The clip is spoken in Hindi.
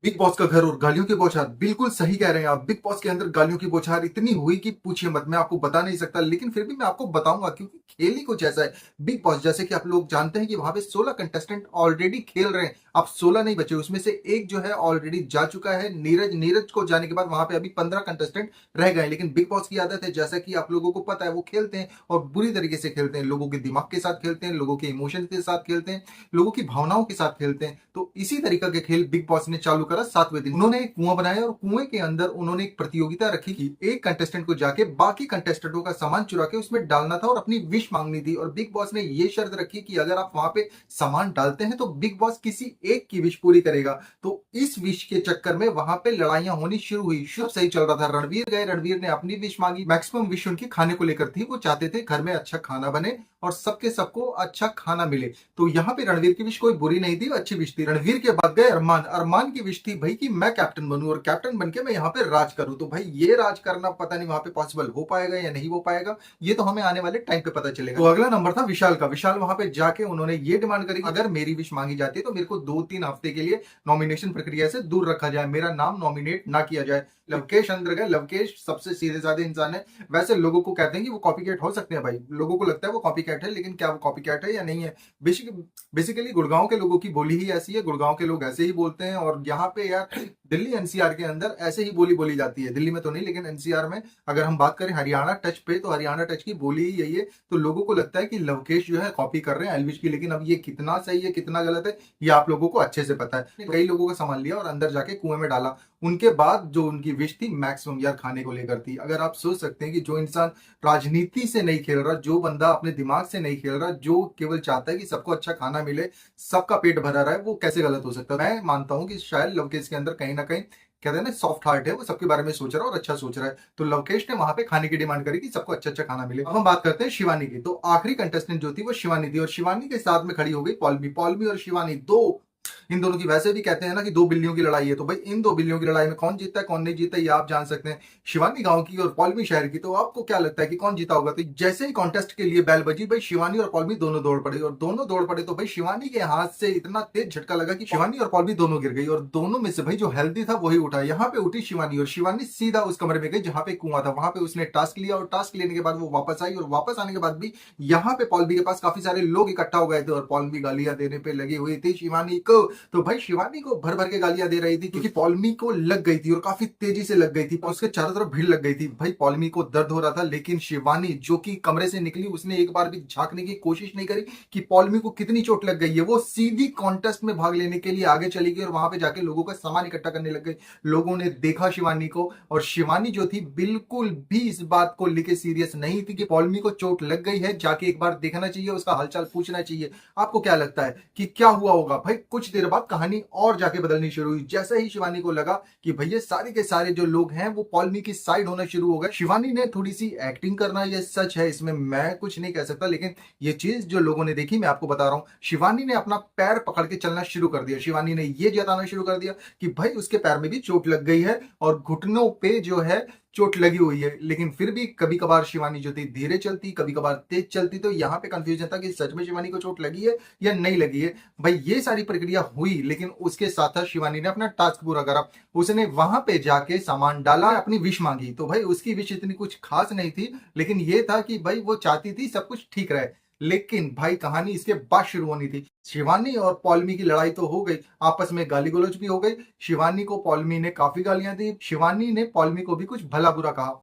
बिग बॉस का घर और गालियों की बौछार, बिल्कुल सही कह रहे हैं आप। बिग बॉस के अंदर गालियों की बौछार इतनी हुई कि पूछिए मत। मैं आपको बता नहीं सकता, लेकिन फिर भी मैं आपको बताऊंगा क्योंकि खेल ही कुछ ऐसा है। बिग बॉस, जैसे कि आप लोग जानते हैं कि वहां पे 16 कंटेस्टेंट ऑलरेडी खेल रहे हैं। अब 16 नहीं बचे, उसमें से एक जो है ऑलरेडी जा चुका है, नीरज। नीरज को जाने के बाद वहां पे अभी 15 कंटेस्टेंट रह गए। लेकिन बिग बॉस की आदत है, जैसा कि आप लोगों को पता है, वो खेलते हैं और बुरी तरीके से खेलते हैं। लोगों के दिमाग के साथ खेलते हैं, लोगों के इमोशन के साथ खेलते हैं, लोगों की भावनाओं के साथ खेलते हैं। तो इसी तरीका के खेल बिग बॉस ने चालू करा 7वें दिन। उन्होंने एक कुआं बनाया और कुएं के अंदर उन्होंने एक प्रतियोगिता रखी कि एक कंटेस्टेंट को जाके बाकी कंटेस्टेंटों का सामान चुरा के उसमें डालना था और अपनी विश मांगनी थी। और बिग बॉस ने ये शर्त रखी कि अगर आप वहां पे सामान डालते हैं तो बिग बॉस किसी एक की विश पूरी करेगा। तो इस विश के चक्कर में वहां पे लड़ाइयां होनी शुरू हुई। शुरू सही चल रहा था, रणवीर गए, रणवीर ने अपनी विश मांगी। मैक्सिमम विश उनकी खाने को लेकर थी। वो चाहते थे घर में अच्छा खाना बने और सबके सबको अच्छा खाना मिले। तो यहाँ पे रणवीर की विश कोई बुरी नहीं थी, अच्छी विश थी। रणवीर के बाद गए अरमान। अरमान की विश थी भाई कि मैं कैप्टन बनूं और कैप्टन बनके मैं यहाँ पे राज करूं। तो भाई ये राज करना पता नहीं वहां पे पॉसिबल हो पाएगा या नहीं हो पाएगा, ये तो हमें आने वाले टाइम पे पता चलेगा। तो अगला नंबर था विशाल का। विशाल वहां पे जाके उन्होंने ये डिमांड करी कि अगर मेरी विश मांगी जाती है तो मेरे को 2-3 हफ्ते के लिए नॉमिनेशन प्रक्रिया से दूर रखा जाए, मेरा नाम नॉमिनेट ना किया जाए। लवकेश अंदर गए। लवकेश सबसे सीधे साधे इंसान है। वैसे लोगों को कहते हैं कि वो कॉपी कैट हो सकते हैं भाई, लोगों को लगता है वो कॉपी कैट है, लेकिन क्या वो कॉपी कैट है या नहीं है? बेसिकली गुड़गांव के लोगों की बोली ही ऐसी है, गुड़गांव के लोग ऐसे ही बोलते हैं। और यहाँ पे यार दिल्ली एनसीआर के अंदर ऐसे ही बोली बोली जाती है। दिल्ली में तो नहीं, लेकिन एनसीआर में अगर हम बात करें हरियाणा टच पे, तो हरियाणा टच की बोली ही यही है। तो लोगों को लगता है कि लवकेश जो है कॉपी कर रहे हैं एलविश की, लेकिन अब ये कितना सही है कितना गलत है ये आप लोगों को अच्छे से पता है। कई लोगों का सामान लिया और अंदर जाके कुएं में डाला। उनके बाद जो उनकी विश थी मैक्सिमम यार खाने को लेकर थी। अगर आप सोच सकते हैं कि जो इंसान राजनीति से नहीं खेल रहा, जो बंदा अपने दिमाग से नहीं खेल रहा, जो केवल चाहता है कि सबको अच्छा खाना मिले, सबका पेट भरा रहा है, वो कैसे गलत हो सकता है? मैं मानता हूं कि शायद लवकेश के अंदर कहीं ना कहीं कहते हैं ना सॉफ्ट हार्ट है, वो सबके बारे में सोच रहा है और अच्छा सोच रहा है। तो लवकेश ने वहां पे खाने की डिमांड करी कि सबको अच्छा अच्छा खाना मिले। अब हम बात करते हैं शिवानी की। तो आखिरी कंटेस्टेंट जो थी वो शिवानी थी और शिवानी के साथ में खड़ी हो गई पॉल्मी। पॉल्मी और शिवानी दो, इन दोनों की वैसे भी कहते हैं ना कि दो बिल्लियों की लड़ाई है। तो भाई इन दो बिल्लियों की लड़ाई में कौन जीतता है कौन नहीं जीतता ये आप जान सकते हैं। शिवानी गांव की और पॉल्मी शहर की। तो आपको क्या लगता है कि कौन जीता होगा? तो जैसे ही कॉन्टेस्ट के लिए बैल बजी, भाई शिवानी और पॉल्मी दोनों दौड़ पड़े। और दोनों दौड़ पड़े तो भाई शिवानी के हाथ से इतना तेज झटका लगा कि शिवानी और पॉल्मी दोनों गिर गई। और दोनों में से भाई जो हेल्दी था वही उठा। यहाँ पे उठी शिवानी और शिवानी सीधा उस कमरे में गई जहां पे कुआं था। वहां पे उसने टास्क लिया और टास्क लेने के बाद वो वापस आई। और वापस आने के बाद भी यहाँ पे पॉल्मी के पास काफी सारे लोग इकट्ठा हो गए थे और पॉल्मी गालियां देने पे लगी हुई थी शिवानी को। तो भाई शिवानी को भर भर के गालियां दे रही थी क्योंकि पॉल्मी को लग गई थी और काफी तेजी से लग गई थी। उसके चारों तरफ भीड़ लग गई थी। भाई पॉल्मी को दर्द हो रहा था, लेकिन शिवानी जो कि कमरे से निकली उसने एक बार भी झांकने की कोशिश नहीं करी कि पॉल्मी को कितनी चोट लग गई है। वो सीधी कॉन्टेस्ट में भाग लेने के लिए आगे चली गई और वहां पे जाके लोगों का सामान इकट्ठा करने लग गई। लोगों ने देखा शिवानी को और शिवानी जो थी बिल्कुल भी इस बात को लेके सीरियस नहीं थी कि पॉल्मी को चोट लग गई है, जाके एक बार देखना चाहिए, उसका हालचाल पूछना चाहिए। आपको क्या लगता है कि क्या हुआ होगा? भाई कुछ देर बाद कहानी और जाके बदलनी शुरू हुई। जैसे ही शिवानी को लगा कि भैया सारे के सारे जो लोग हैं वो पॉल्मी की साइड होना शुरू हो गए। शिवानी ने थोड़ी सी एक्टिंग करना, ये सच है, इसमें मैं कुछ नहीं कह सकता, लेकिन ये चीज जो लोगों ने देखी मैं आपको बता रहा हूं। शिवानी ने अपना पैर पकड़ के चलना शुरू कर दिया। शिवानी ने ये जताना शुरू कर दिया कि भाई उसके पैर में भी चोट लग गई है और घुटनों पे जो है चोट लगी हुई है। लेकिन फिर भी कभी कभार शिवानी जो थी धीरे चलती, कभी कभार तेज चलती। तो यहाँ पे कंफ्यूजन था कि सच में शिवानी को चोट लगी है या नहीं लगी है। भाई ये सारी प्रक्रिया हुई, लेकिन उसके साथ साथ शिवानी ने अपना टास्क पूरा करा। उसने वहां पे जाके सामान डाला, अपनी विश मांगी। तो भाई उसकी विश इतनी कुछ खास नहीं थी, लेकिन ये था कि भाई वो चाहती थी सब कुछ ठीक रहे। लेकिन भाई कहानी इसके बाद शुरू होनी थी। शिवानी और पॉल्मी की लड़ाई तो हो गई, आपस में गाली गलौज भी हो गई। शिवानी को पॉल्मी ने काफी गालियां दी, शिवानी ने पॉल्मी को भी कुछ भला बुरा कहा।